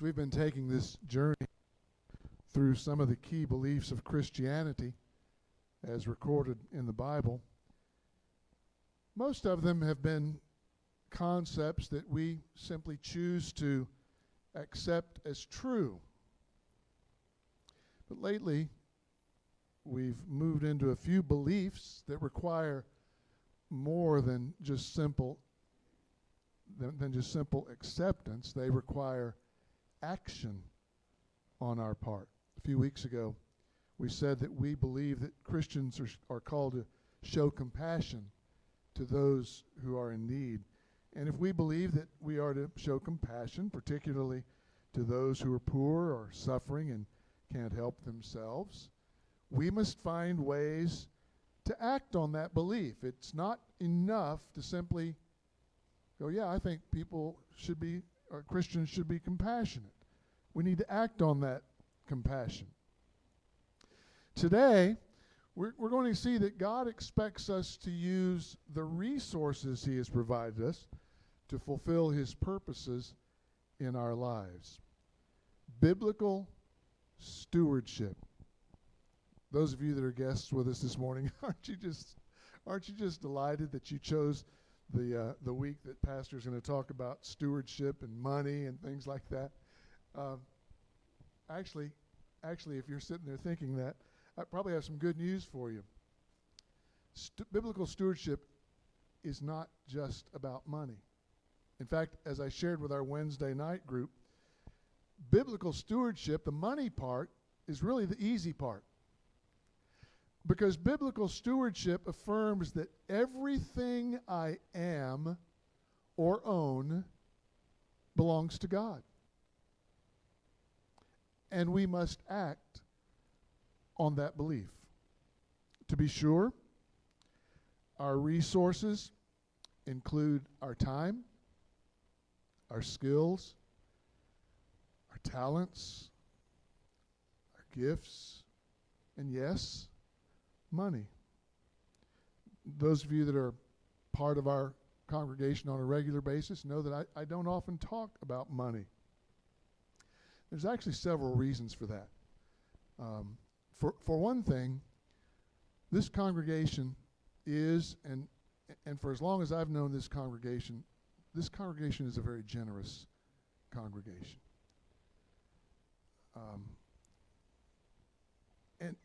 As we've been taking this journey through some of the key beliefs of Christianity as recorded in the Bible, most of them have been concepts that we simply choose to accept as true. But lately, we've moved into a few beliefs that require more than just simple acceptance. They require action on our part. A few weeks ago, we said that we believe that Christians are called to show compassion to those who are in need. And if we believe that we are to show compassion, particularly to those who are poor or suffering and can't help themselves, we must find ways to act on that belief. It's not enough to simply go, yeah, I think Christians should be compassionate. We need to act on that compassion. Today, we're going to see that God expects us to use the resources He has provided us to fulfill His purposes in our lives. Biblical stewardship. Those of you that are guests with us this morning, aren't you just delighted that you chose the week that Pastor's going to talk about stewardship and money and things like that? Actually, if you're sitting there thinking that, I probably have some good news for you. Biblical stewardship is not just about money. In fact, as I shared with our Wednesday night group, biblical stewardship, the money part, is really the easy part. Because biblical stewardship affirms that everything I am or own belongs to God. And we must act on that belief. To be sure, our resources include our time, our skills, our talents, our gifts, and yes, money. Those of you that are part of our congregation on a regular basis know that I don't often talk about money. There's actually several reasons for that. For one thing, this congregation is, and for as long as I've known this congregation is a very generous congregation.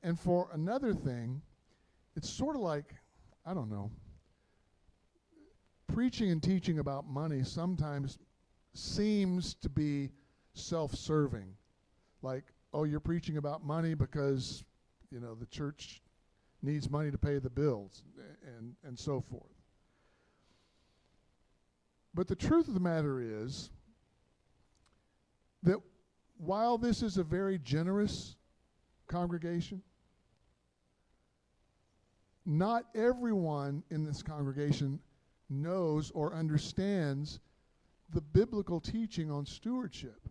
And for another thing, it's sort of like, I don't know, preaching and teaching about money sometimes seems to be self-serving. Like, oh, you're preaching about money because, the church needs money to pay the bills and so forth. But the truth of the matter is that while this is a very generous congregation, not everyone in this congregation knows or understands the biblical teaching on stewardship.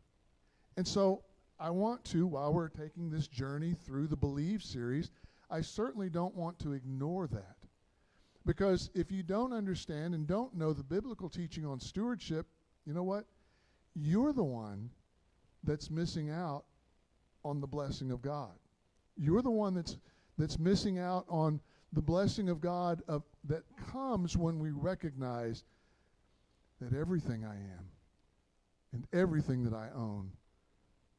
And so I want to, while we're taking this journey through the Believe series, I certainly don't want to ignore that. Because if you don't understand and don't know the biblical teaching on stewardship, you know what? You're the one that's missing out on the blessing of God. You're the one that's missing out on the blessing of God that comes when we recognize that everything I am and everything that I own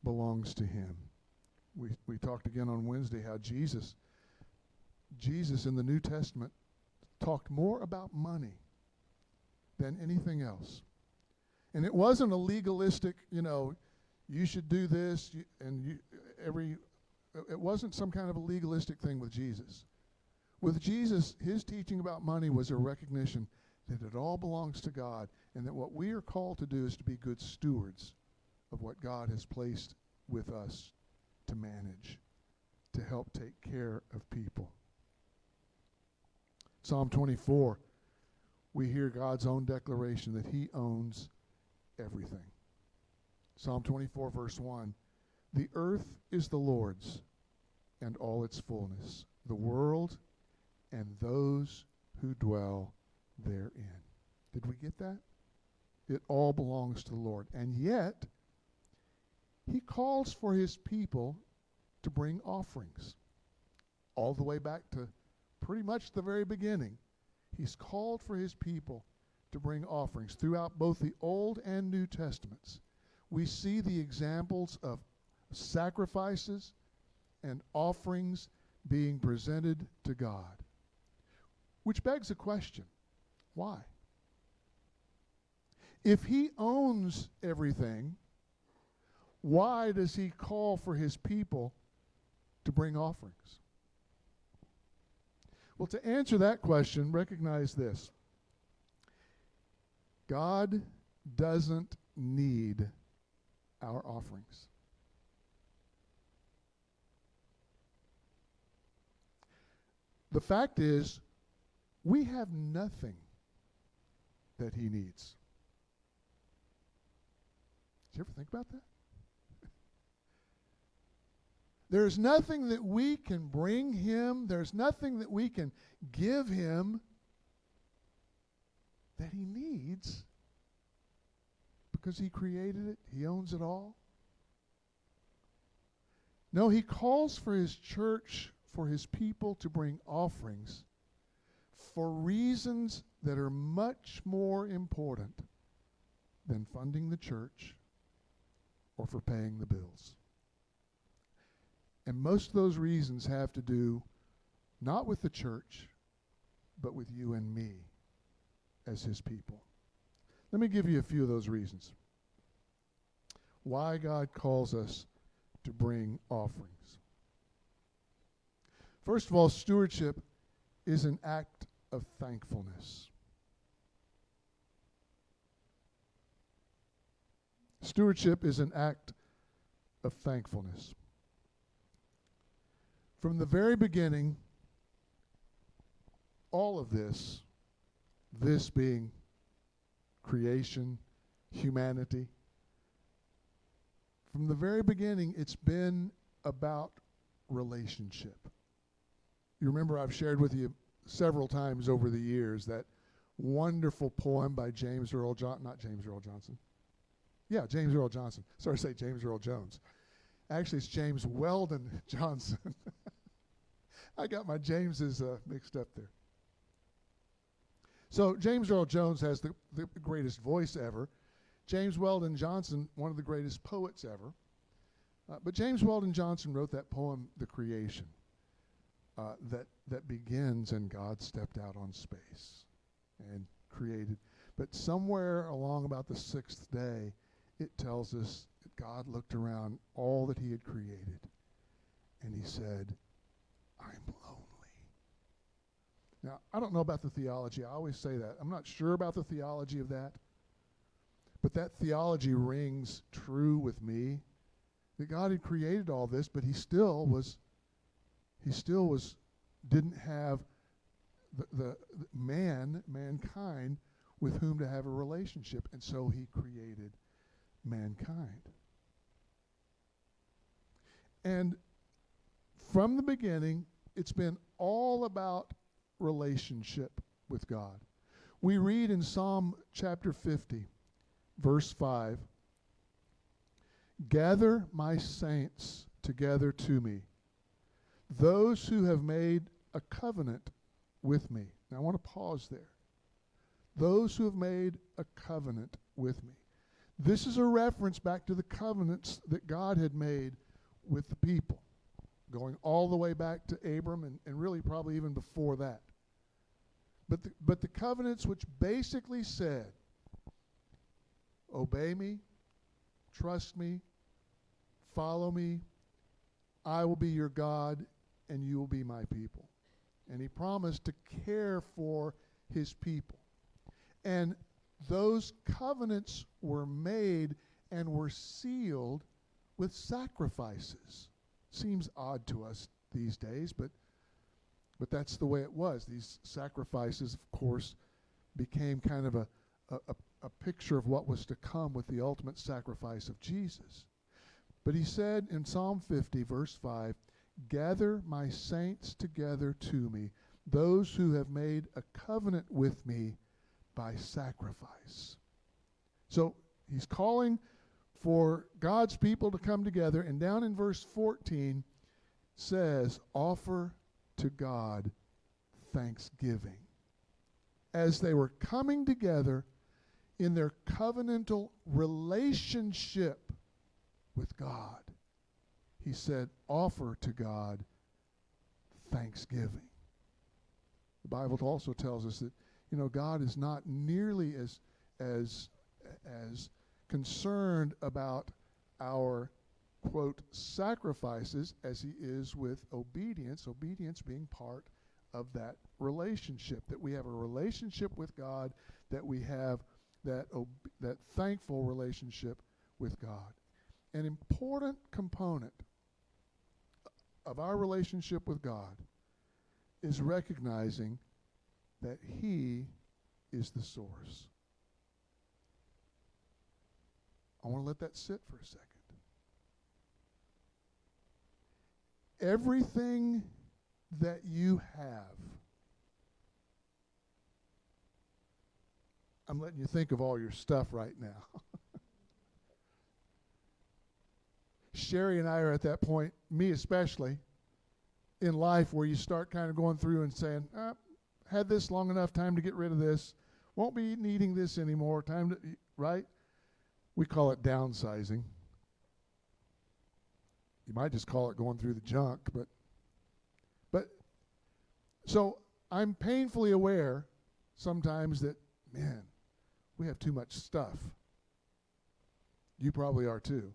belongs to Him. We talked again on Wednesday how Jesus in the New Testament talked more about money than anything else. And it wasn't a legalistic, you should do this, it wasn't some kind of a legalistic thing with Jesus. With Jesus, His teaching about money was a recognition that it all belongs to God and that what we are called to do is to be good stewards of what God has placed with us to manage, to help take care of people. Psalm 24, we hear God's own declaration that He owns everything. Psalm 24, verse 1, the earth is the Lord's and all its fullness, the world and those who dwell therein. Did we get that? It all belongs to the Lord. And yet, He calls for his people to bring offerings. All the way back to pretty much the very beginning, he's called for his people to bring offerings. Throughout both the Old and New Testaments, we see the examples of sacrifices and offerings being presented to God. Which begs a question, why? If he owns everything, why does he call for his people to bring offerings? Well, to answer that question, recognize this. God doesn't need our offerings. The fact is, we have nothing that he needs. Did you ever think about that? There's nothing that we can bring him. There's nothing that we can give him that he needs, because he created it. He owns it all. No, he calls for his church, for his people to bring offerings for reasons that are much more important than funding the church or for paying the bills. And most of those reasons have to do not with the church, but with you and me as his people. Let me give you a few of those reasons why God calls us to bring offerings. First of all, stewardship is an act of thankfulness. Stewardship is an act of thankfulness. From the very beginning, all of this being creation, humanity, from the very beginning, it's been about relationship. You remember I've shared with you several times over the years that wonderful poem by James Earl Johnson. Yeah, James Earl Johnson. Sorry to say James Earl Jones. Actually, it's James Weldon Johnson. I got my Jameses mixed up there. So James Earl Jones has the greatest voice ever. James Weldon Johnson, one of the greatest poets ever. But James Weldon Johnson wrote that poem, The Creation, that begins, and God stepped out on space and created. But somewhere along about the sixth day, it tells us that God looked around all that he had created, and he said, I'm lonely. Now, I don't know about the theology. I always say that. I'm not sure about the theology of that. But that theology rings true with me. That God had created all this, but he still didn't have the mankind with whom to have a relationship. And so he created mankind. And from the beginning, it's been all about relationship with God. We read in Psalm chapter 50, verse 5, "Gather my saints together to me, those who have made a covenant with me." Now I want to pause there. Those who have made a covenant with me. This is a reference back to the covenants that God had made with the people, going all the way back to Abram and really probably even before that. But the covenants which basically said, obey me, trust me, follow me, I will be your God, and you will be my people. And he promised to care for his people. And those covenants were made and were sealed with sacrifices. Seems odd to us these days, but that's the way it was. These sacrifices, of course, became kind of a picture of what was to come with the ultimate sacrifice of Jesus. But he said in Psalm 50, verse 5, "Gather my saints together to me, those who have made a covenant with me by sacrifice." So he's calling for God's people to come together, and down in verse 14 says, offer to God thanksgiving. As they were coming together in their covenantal relationship with God, he said, offer to God thanksgiving. The Bible also tells us that, God is not nearly as concerned about our, quote, sacrifices as he is with obedience being part of that relationship, that we have a relationship with God, that we have that thankful relationship with God. An important component of our relationship with God is recognizing that he is the source. I want to let that sit for a second. Everything that you have, I'm letting you think of all your stuff right now. Sherry and I are at that point, me especially, in life where you start kind of going through and saying, had this long enough, time to get rid of this, won't be needing this anymore, time to, right? We call it downsizing. You might just call it going through the junk, but so I'm painfully aware sometimes that, man, we have too much stuff. You probably are too.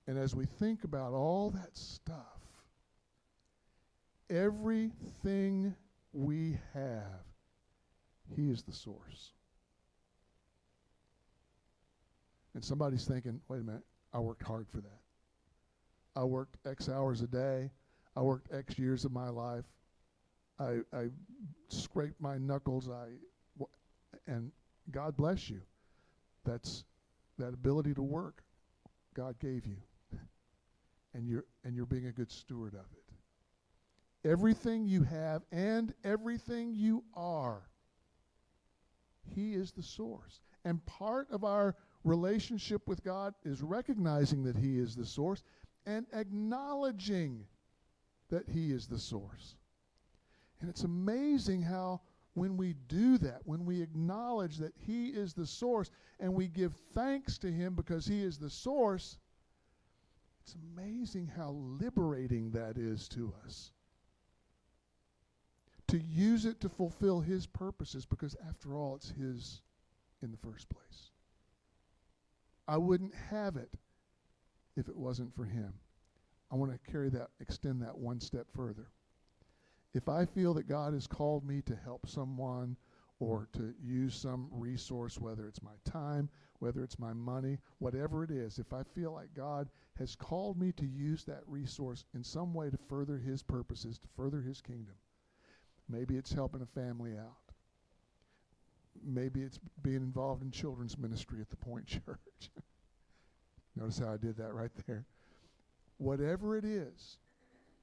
And as we think about all that stuff, everything we have, he is the source. And somebody's thinking, wait a minute, I worked hard for that. I worked X hours a day. I worked X years of my life. I scraped my knuckles. And God bless you. That's that ability to work God gave you. And you're being a good steward of it. Everything you have and everything you are, he is the source. And part of our relationship with God is recognizing that he is the source and acknowledging that he is the source. And it's amazing how when we do that, when we acknowledge that he is the source and we give thanks to him because he is the source, it's amazing how liberating that is to us. To use it to fulfill his purposes, because after all, it's his in the first place. I wouldn't have it if it wasn't for him. I want to extend that one step further. If I feel that God has called me to help someone or to use some resource, whether it's my time, whether it's my money, whatever it is, if I feel like God has called me to use that resource in some way to further his purposes, to further his kingdom, maybe it's helping a family out. Maybe it's being involved in children's ministry at the Pointe Church. Notice how I did that right there. Whatever it is,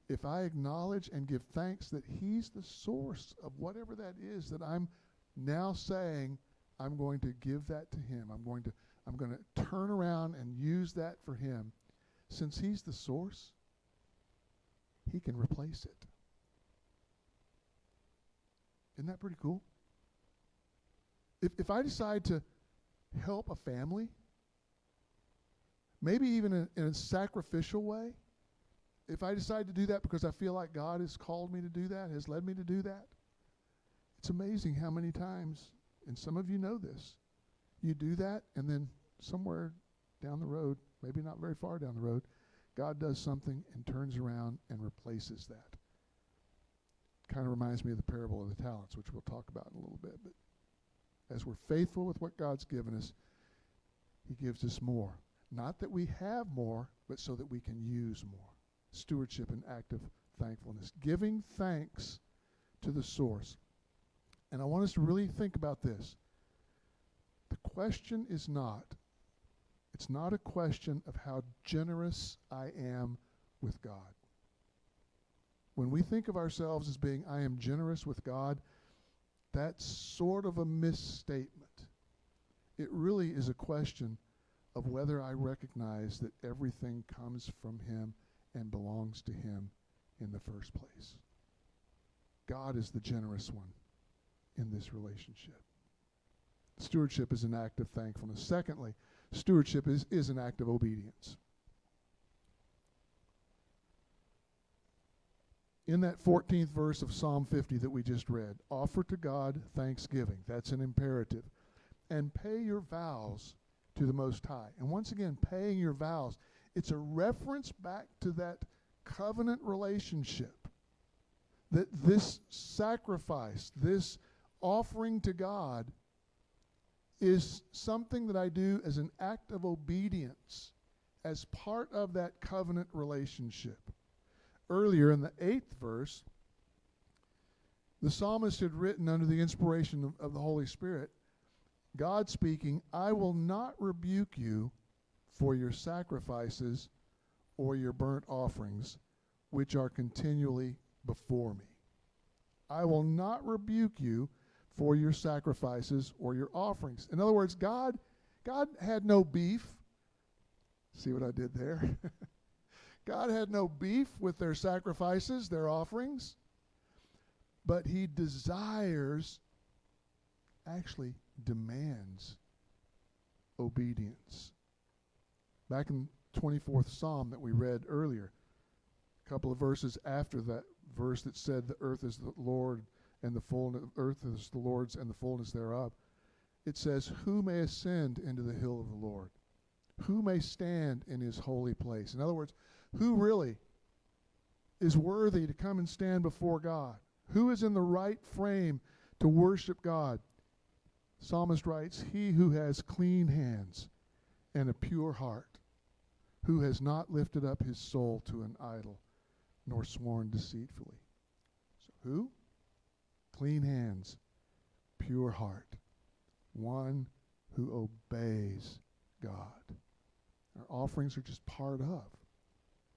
if I acknowledge and give thanks that he's the source of whatever that is that I'm now saying, I'm going to give that to him. I'm going to turn around and use that for him. Since he's the source, he can replace it. Isn't that pretty cool? If I decide to help a family, maybe even in a sacrificial way, if I decide to do that because I feel like God has called me to do that, has led me to do that, it's amazing how many times, and some of you know this, you do that and then somewhere down the road, maybe not very far down the road, God does something and turns around and replaces that. Kind of reminds me of the parable of the talents, which we'll talk about in a little bit. But as we're faithful with what God's given us, he gives us more. Not that we have more, but so that we can use more. Stewardship and active thankfulness. Giving thanks to the source. And I want us to really think about this. The question is not, it's not a question of how generous I am with God. When we think of ourselves as being, I am generous with God, that's sort of a misstatement. It really is a question of whether I recognize that everything comes from Him and belongs to Him in the first place. God is the generous one in this relationship. Stewardship is an act of thankfulness. Secondly, stewardship is an act of obedience. In that 14th verse of Psalm 50 that we just read, offer to God thanksgiving. That's an imperative. And pay your vows to the Most High. And once again, paying your vows, it's a reference back to that covenant relationship. That this sacrifice, this offering to God, is something that I do as an act of obedience, as part of that covenant relationship. Earlier in the 8th verse, the psalmist had written under the inspiration of the Holy Spirit, God speaking, I will not rebuke you for your sacrifices or your burnt offerings, which are continually before me. I will not rebuke you for your sacrifices or your offerings. In other words, God had no beef. See what I did there? God had no beef with their sacrifices, their offerings, but He desires, actually demands, obedience. Back in 24th Psalm that we read earlier, a couple of verses after that verse that said the earth is the Lord and the fullness, earth is the Lord's and the fullness thereof, it says, who may ascend into the hill of the Lord? Who may stand in His holy place? In other words, who really is worthy to come and stand before God? Who is in the right frame to worship God? Psalmist writes, he who has clean hands and a pure heart, who has not lifted up his soul to an idol, nor sworn deceitfully. So who? Clean hands, pure heart, one who obeys God. Our offerings are just part of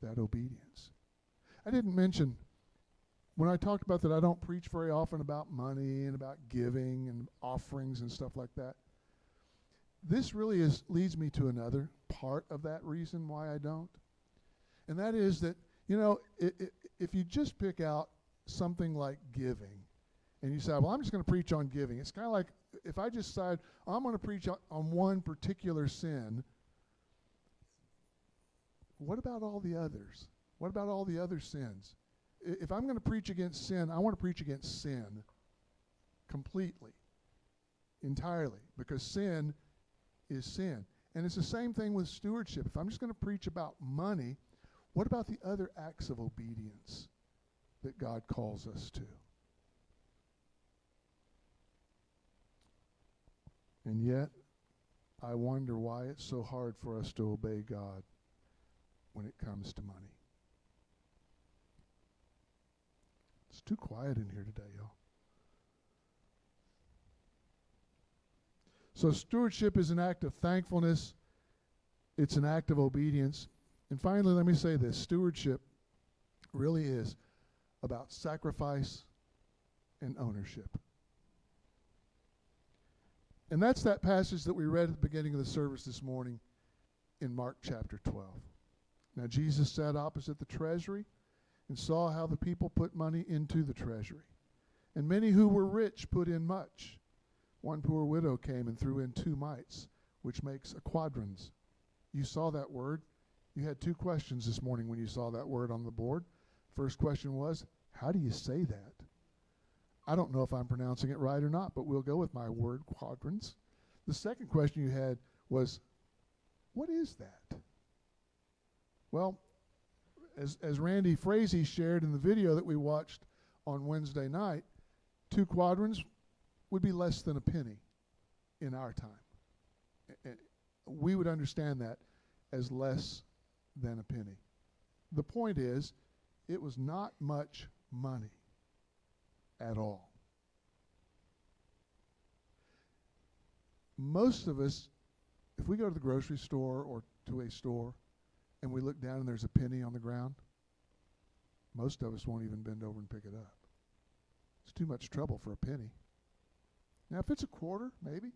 that obedience. I didn't mention, when I talked about that, I don't preach very often about money and about giving and offerings and stuff like that. This really leads me to another part of that reason why I don't. And that is that, if you just pick out something like giving, and you say, well, I'm just going to preach on giving. It's kind of like if I just decide I'm going to preach on one particular sin, what about all the others? What about all the other sins? If I'm going to preach against sin, I want to preach against sin completely, entirely, because sin is sin. And it's the same thing with stewardship. If I'm just going to preach about money, what about the other acts of obedience that God calls us to? And yet, I wonder why it's so hard for us to obey God when it comes to money. It's too quiet in here today, y'all. So stewardship is an act of thankfulness. It's an act of obedience. And finally, let me say this. Stewardship really is about sacrifice and ownership. And that's that passage that we read at the beginning of the service this morning in Mark chapter 12. Now Jesus sat opposite the treasury and saw how the people put money into the treasury. And many who were rich put in much. One poor widow came and threw in 2 mites, which makes a quadrans. You saw that word. You had 2 questions this morning when you saw that word on the board. First question was, how do you say that? I don't know if I'm pronouncing it right or not, but we'll go with my word, quadrans. The second question you had was, what is that? Well, as Randy Frazee shared in the video that we watched on Wednesday night, 2 quadrans would be less than a penny in our time. We would understand that as less than a penny. The point is, it was not much money at all. Most of us, if we go to the grocery store or to a store and we look down and there's a penny on the ground, most of us won't even bend over and pick it up. It's too much trouble for a penny. Now, if it's a quarter, maybe.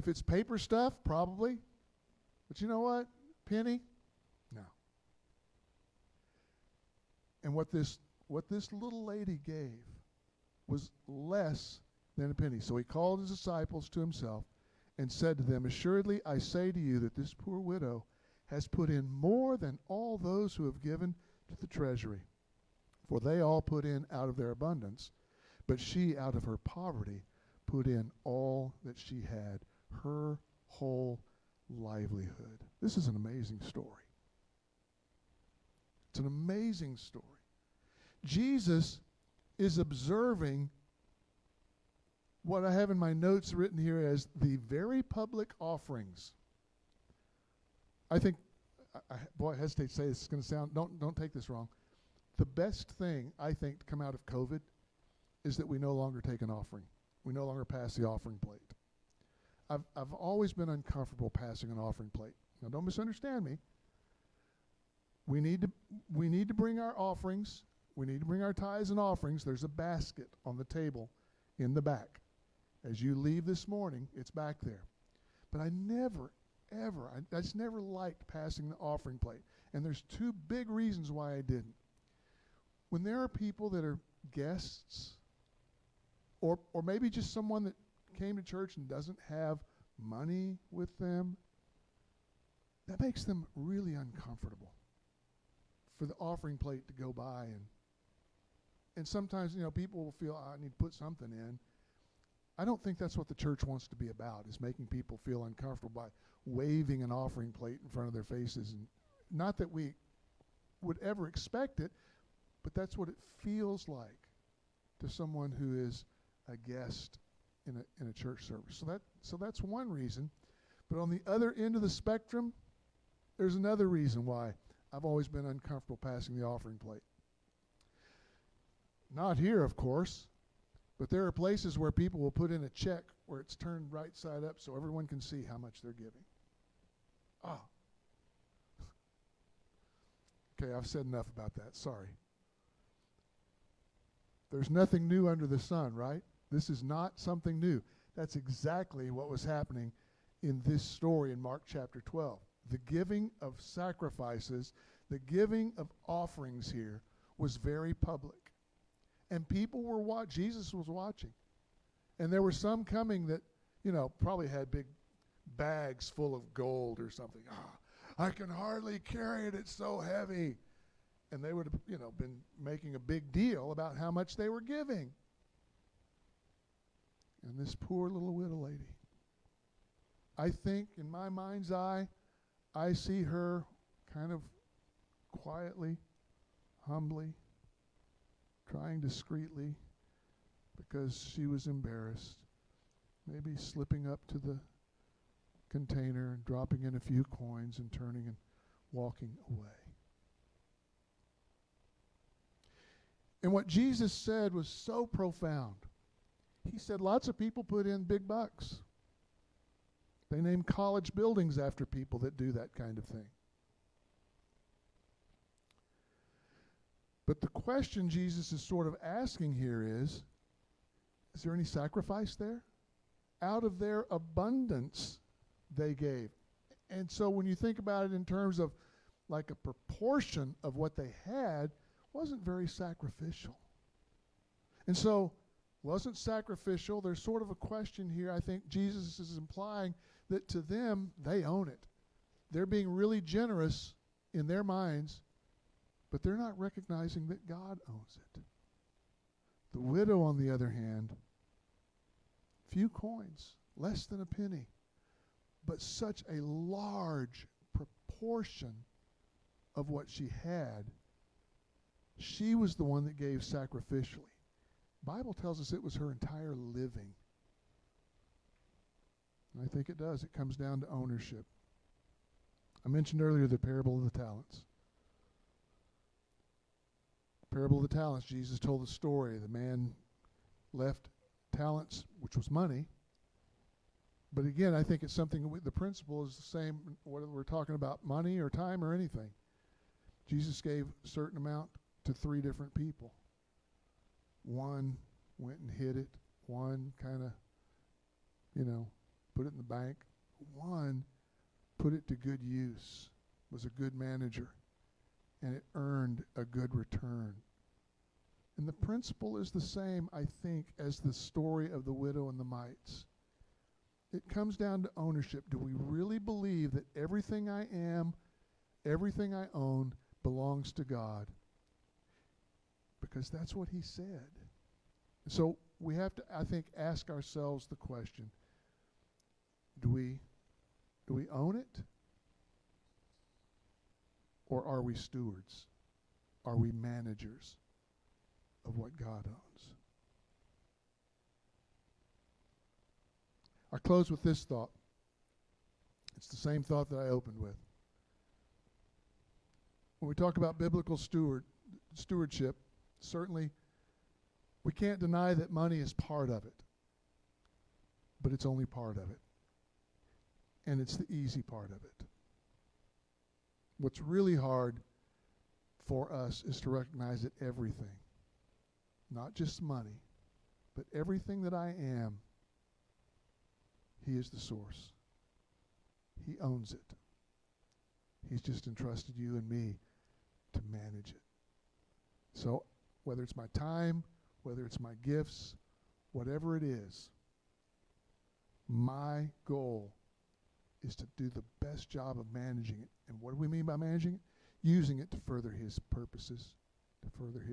If it's paper stuff, probably. But you know what? Penny? No. And what this little lady gave was less than a penny. So he called his disciples to himself and said to them, "Assuredly I say to you that this poor widow has put in more than all those who have given to the treasury. For they all put in out of their abundance, but she out of her poverty put in all that she had, her whole livelihood." This is an amazing story. It's an amazing story. Jesus is observing what I have in my notes written here as the very public offerings. I think, I hesitate to say this, it's going to sound, don't take this wrong. The best thing, I think, to come out of COVID is that we no longer take an offering. We no longer pass the offering plate. I've always been uncomfortable passing an offering plate. Now, don't misunderstand me. We need to bring our offerings. We need to bring our tithes and offerings. There's a basket on the table in the back. As you leave this morning, it's back there. But I just never liked passing the offering plate. And there's two big reasons why I didn't. When there are people that are guests, or maybe just someone that came to church and doesn't have money with them, that makes them really uncomfortable for the offering plate to go by. And sometimes, people will feel, I need to put something in. I don't think that's what the church wants to be about, is making people feel uncomfortable by waving an offering plate in front of their faces. And not that we would ever expect it, but that's what it feels like to someone who is a guest in a church service. So that's one reason. But on the other end of the spectrum, there's another reason why I've always been uncomfortable passing the offering plate. Not here, of course, but there are places where people will put in a check where it's turned right side up so everyone can see how much they're giving. Oh. Okay, I've said enough about that. Sorry. There's nothing new under the sun, right? This is not something new. That's exactly what was happening in this story in Mark chapter 12. The giving of sacrifices, the giving of offerings here was very public. And people were watching. Jesus was watching. And there were some coming that, probably had big bags full of gold or something. I can hardly carry it. It's so heavy. And they would have, been making a big deal about how much they were giving. And this poor little widow lady, I think in my mind's eye, I see her kind of quietly, humbly, trying discreetly, because she was embarrassed, maybe slipping up to the container and dropping in a few coins and turning and walking away. And what Jesus said was so profound. He said lots of people put in big bucks. They name college buildings after people that do that kind of thing. But the question Jesus is sort of asking here is there any sacrifice there? Out of their abundance, they gave. And so when you think about it in terms of like a proportion of what they had, wasn't very sacrificial. And so, wasn't sacrificial. There's sort of a question here. I think Jesus is implying that to them, they own it. They're being really generous in their minds, but they're not recognizing that God owns it. The widow, on the other hand, few coins, less than a penny, but such a large proportion of what she had. She was the one that gave sacrificially. The Bible tells us it was her entire living. And I think it does. It comes down to ownership. I mentioned earlier the parable of the talents. Parable of the talents, Jesus told the story. The man left talents, which was money. But again, I think it's something, the principle is the same whether we're talking about money or time or anything. Jesus gave a certain amount to 3 different people. One went and hid it. One kind of, put it in the bank. One put it to good use, was a good manager, and it earned a good return. And the principle is the same, I think, as the story of the widow and the mites. It comes down to ownership. Do we really believe that everything I am, everything I own belongs to God? Because that's what he said. So we have to, I think, ask ourselves the question, do we own it? Or are we stewards? Are we managers of what God owns? I close with this thought. It's the same thought that I opened with. When we talk about biblical stewardship, certainly we can't deny that money is part of it, but it's only part of it. And it's the easy part of it. What's really hard for us is to recognize that everything, not just money, but everything that I am, he is the source. He owns it. He's just entrusted you and me to manage it. So whether it's my time, whether it's my gifts, whatever it is, my goal is to do the best job of managing it. And what do we mean by managing it? Using it to further his purposes, to further his